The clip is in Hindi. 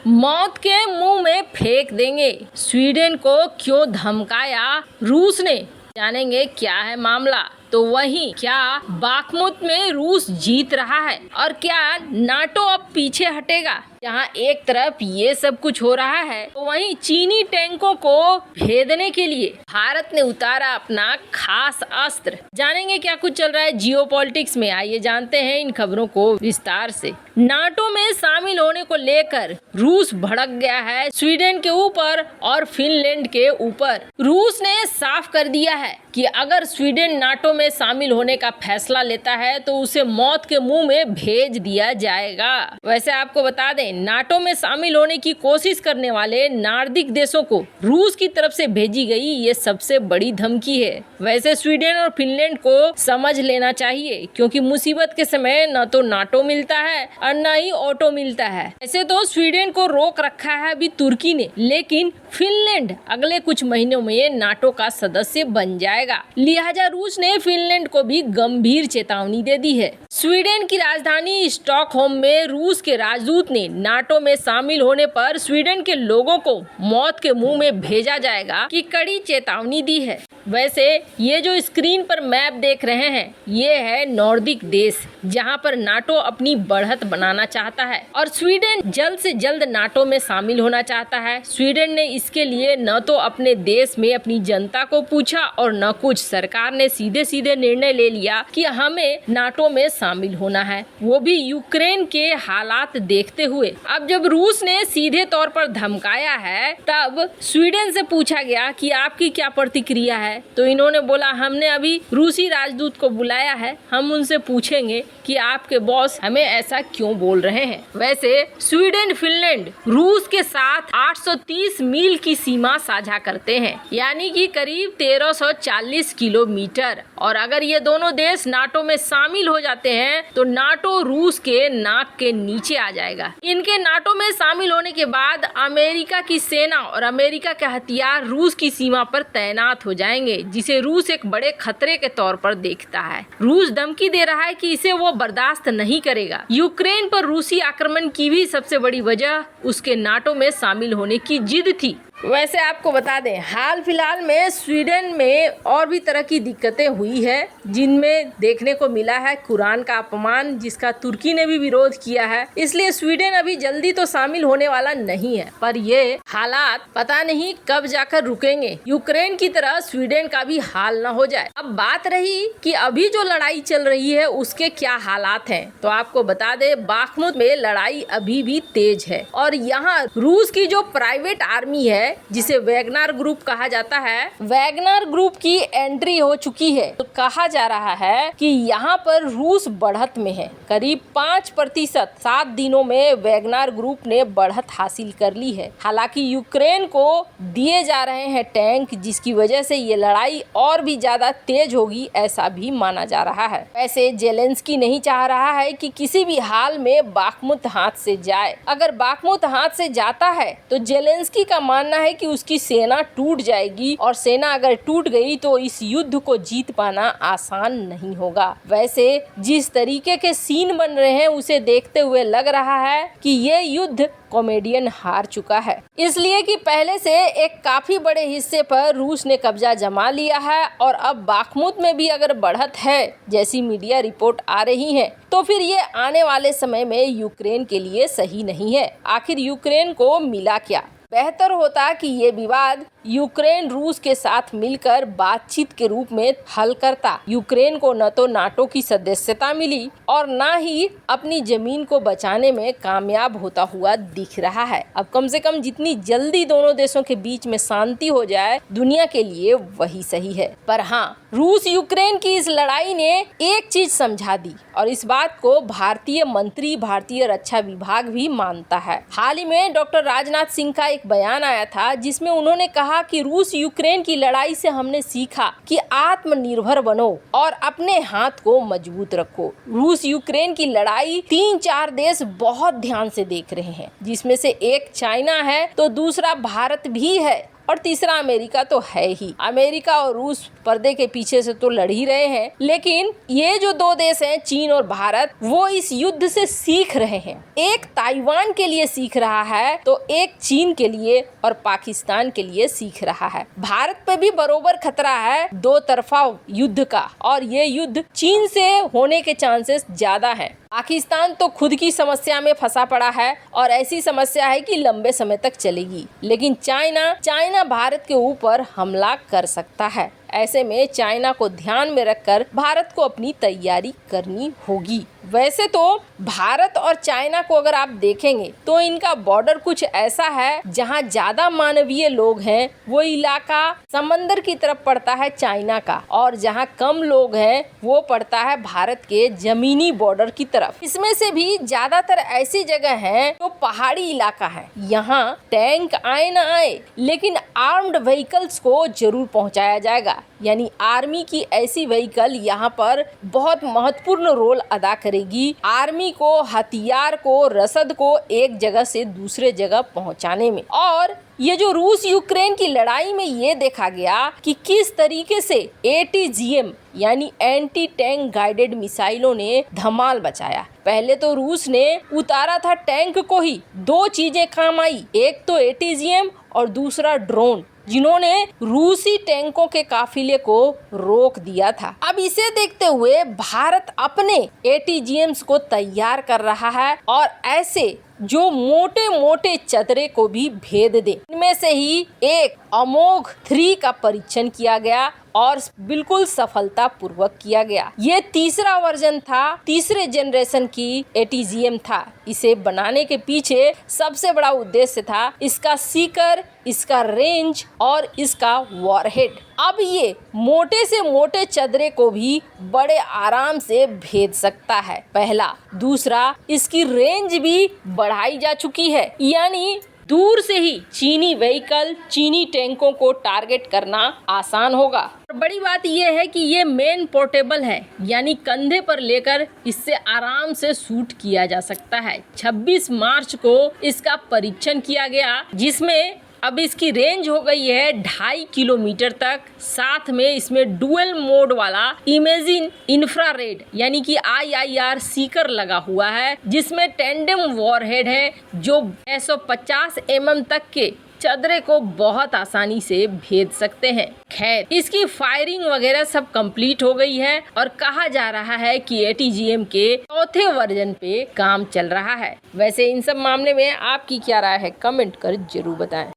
मौत के मुंह में फेंक देंगे, स्वीडन को क्यों धमकाया रूस ने, जानेंगे क्या है मामला। तो वहीं क्या बाखमुत में रूस जीत रहा है और क्या नाटो अब पीछे हटेगा। जहां एक तरफ ये सब कुछ हो रहा है तो वहीं चीनी टैंकों को भेदने के लिए भारत ने उतारा अपना खास अस्त्र। जानेंगे क्या कुछ चल रहा है जियोपॉलिटिक्स में, आइए जानते हैं इन खबरों को विस्तार से। नाटो में शामिल होने को लेकर रूस भड़क गया है स्वीडन के ऊपर और फिनलैंड के ऊपर। रूस ने साफ कर दिया है कि अगर स्वीडन नाटो में शामिल होने का फैसला लेता है तो उसे मौत के मुंह में भेज दिया जाएगा। वैसे आपको बता दें, नाटो में शामिल होने की कोशिश करने वाले नार्डिक देशों को रूस की तरफ से भेजी गई ये सबसे बड़ी धमकी है। वैसे स्वीडन और फिनलैंड को समझ लेना चाहिए क्योंकि मुसीबत के समय न तो नाटो मिलता है और न ही ऑटो मिलता है। ऐसे तो स्वीडन को रोक रखा है अभी तुर्की ने, लेकिन फिनलैंड अगले कुछ महीनों में नाटो का सदस्य बन जाएगा। लिहाजा रूस ने फिनलैंड को भी गंभीर चेतावनी दे दी है। स्वीडन की राजधानी स्टॉकहोम में रूस के राजदूत ने नाटो में शामिल होने पर स्वीडन के लोगों को मौत के मुंह में भेजा जाएगा की कड़ी चेतावनी दी है। वैसे ये जो स्क्रीन पर मैप देख रहे हैं ये है नॉर्डिक देश जहां पर नाटो अपनी बढ़त बनाना चाहता है और स्वीडन जल्द से जल्द नाटो में शामिल होना चाहता है। स्वीडन ने इसके लिए न तो अपने देश में अपनी जनता को पूछा और न कुछ सरकार ने सीधे सीधे निर्णय ले लिया कि हमें नाटो में शामिल होना है, वो भी यूक्रेन के हालात देखते हुए। अब जब रूस ने सीधे तौर पर धमकाया है तब स्वीडन से पूछा गया कि आपकी क्या प्रतिक्रिया है, तो इन्होंने बोला हमने अभी रूसी राजदूत को बुलाया है, हम उनसे पूछेंगे कि आपके बॉस हमें ऐसा क्यों बोल रहे हैं। वैसे स्वीडन फिनलैंड रूस के साथ 830 मील की सीमा साझा करते हैं, यानी कि करीब 1340 किलोमीटर। और अगर ये दोनों देश नाटो में शामिल हो जाते हैं तो नाटो रूस के नाक के नीचे आ जाएगा। इनके नाटो में शामिल होने के बाद अमेरिका की सेना और अमेरिका के हथियार रूस की सीमा पर तैनात हो जाएंगे, जिसे रूस एक बड़े खतरे के तौर पर देखता है। रूस धमकी दे रहा है कि इसे वो बर्दाश्त नहीं करेगा। यूक्रेन पर रूसी आक्रमण की भी सबसे बड़ी वजह उसके नाटो में शामिल होने की जिद थी। वैसे आपको बता दें हाल फिलहाल में स्वीडन में और भी तरह की दिक्कतें हुई है, जिनमें देखने को मिला है कुरान का अपमान, जिसका तुर्की ने भी विरोध किया है। इसलिए स्वीडन अभी जल्दी तो शामिल होने वाला नहीं है, पर ये हालात पता नहीं कब जाकर रुकेंगे। यूक्रेन की तरह स्वीडन का भी हाल न हो जाए। अब बात रही कि अभी जो लड़ाई चल रही है उसके क्या हालात हैं, तो आपको बता दें बाखमुत में लड़ाई अभी भी तेज है और यहाँ रूस की जो प्राइवेट आर्मी है जिसे वैगनर ग्रुप कहा जाता है, वैगनर ग्रुप की एंट्री हो चुकी है। तो कहा जा रहा है कि यहाँ पर रूस बढ़त में है, करीब 5%। 7 दिनों में वैगनर ग्रुप ने बढ़त हासिल कर ली है। हालांकि यूक्रेन को दिए जा रहे हैं टैंक, जिसकी वजह से ये लड़ाई और भी ज्यादा तेज होगी, ऐसा भी माना जा रहा है। वैसे जेलेंस्की नहीं चाह रहा है कि किसी भी हाल में बाखमुत हाथ से जाए। अगर बाखमुत हाथ से जाता है तो जेलेंस्की का मानना है कि उसकी सेना टूट जाएगी और सेना अगर टूट गई तो इस युद्ध को जीत पाना आसान नहीं होगा। वैसे जिस तरीके के सीन बन रहे हैं उसे देखते हुए लग रहा है कि ये युद्ध कॉमेडियन हार चुका है, इसलिए कि पहले से एक काफी बड़े हिस्से पर रूस ने कब्जा जमा लिया है और अब बाखमुत में भी अगर बढ़त है जैसी मीडिया रिपोर्ट आ रही है तो फिर ये आने वाले समय में यूक्रेन के लिए सही नहीं है। आखिर यूक्रेन को मिला क्या? बेहतर होता कि ये विवाद यूक्रेन रूस के साथ मिलकर बातचीत के रूप में हल करता। यूक्रेन को न तो नाटो की सदस्यता मिली और न ही अपनी जमीन को बचाने में कामयाब होता हुआ दिख रहा है। अब कम से कम जितनी जल्दी दोनों देशों के बीच में शांति हो जाए दुनिया के लिए वही सही है। पर हाँ, रूस यूक्रेन की इस लड़ाई ने एक चीज समझा दी और इस बात को भारतीय मंत्री, भारतीय रक्षा विभाग भी मानता है। हाल ही में डॉक्टर राजनाथ सिंह का एक बयान आया था जिसमें उन्होंने कहा कि रूस यूक्रेन की लड़ाई से हमने सीखा कि आत्मनिर्भर बनो और अपने हाथ को मजबूत रखो। रूस यूक्रेन की लड़ाई 3-4 देश बहुत ध्यान से देख रहे हैं, जिसमें से एक चाइना है तो दूसरा भारत भी है और तीसरा अमेरिका तो है ही। अमेरिका और रूस पर्दे के पीछे से तो लड़ ही रहे हैं, लेकिन ये जो दो देश हैं, चीन और भारत, वो इस युद्ध से सीख रहे हैं। एक ताइवान के लिए सीख रहा है तो एक चीन के लिए और पाकिस्तान के लिए सीख रहा है। भारत पे भी बरोबर खतरा है दो तरफा युद्ध का, और ये युद्ध चीन से होने के चांसेस ज्यादा हैं। पाकिस्तान तो खुद की समस्या में फंसा पड़ा है और ऐसी समस्या है कि लंबे समय तक चलेगी, लेकिन चाइना भारत के ऊपर हमला कर सकता है। ऐसे में चाइना को ध्यान में रखकर भारत को अपनी तैयारी करनी होगी। वैसे तो भारत और चाइना को अगर आप देखेंगे तो इनका बॉर्डर कुछ ऐसा है जहां ज्यादा मानवीय लोग हैं वो इलाका समंदर की तरफ पड़ता है चाइना का, और जहां कम लोग हैं वो पड़ता है भारत के जमीनी बॉर्डर की तरफ। इसमें से भी ज्यादातर ऐसी जगह है जो पहाड़ी इलाका है। यहाँ टैंक आए न आए, लेकिन आर्म्ड व्हीकल्स को जरूर पहुंचाया जाएगा, यानी आर्मी की ऐसी व्हीकल यहाँ पर बहुत महत्वपूर्ण रोल अदा करेगी आर्मी को हथियार को, रसद को एक जगह से दूसरे जगह पहुँचाने में। और ये जो रूस यूक्रेन की लड़ाई में ये देखा गया कि किस तरीके से ATGM यानी एंटी टैंक गाइडेड मिसाइलों ने धमाल मचाया। पहले तो रूस ने उतारा था टैंक को ही, दो चीजें काम आई, एक तो ATGM और दूसरा ड्रोन, जिन्होंने रूसी टैंकों के काफिले को रोक दिया था। अब इसे देखते हुए भारत अपने ATGMs को तैयार कर रहा है और ऐसे जो मोटे मोटे चदरे को भी भेद दे। इनमें से ही एक अमोघ 3 का परीक्षण किया गया और बिल्कुल सफलता पूर्वक किया गया। ये तीसरा वर्जन था, तीसरे जनरेशन की ATGM था। इसे बनाने के पीछे सबसे बड़ा उद्देश्य था इसका सीकर, इसका रेंज और इसका वॉरहेड। अब ये मोटे से मोटे चदरे को भी बड़े आराम से भेद सकता है, पहला। दूसरा, इसकी रेंज भी बढ़ाई जा चुकी है, यानी दूर से ही चीनी व्हीकल, चीनी टैंकों को टारगेट करना आसान होगा। और बड़ी बात यह है कि ये मेन पोर्टेबल है, यानी कंधे पर लेकर इससे आराम से शूट किया जा सकता है। 26 मार्च को इसका परीक्षण किया गया, जिसमें अब इसकी रेंज हो गई है 2.5 किलोमीटर तक। साथ में इसमें डुअल मोड वाला इमेजिन इंफ्रारेड यानी कि IIR सीकर लगा हुआ है, जिसमें टेंडम वॉरहेड है जो 650 mm तक के चदरे को बहुत आसानी से भेद सकते हैं। खैर, इसकी फायरिंग वगैरह सब कंप्लीट हो गई है और कहा जा रहा है कि ATGM के चौथे वर्जन पे काम चल रहा है। वैसे इन सब मामले में आपकी क्या राय है, कमेंट कर जरूर बताएं।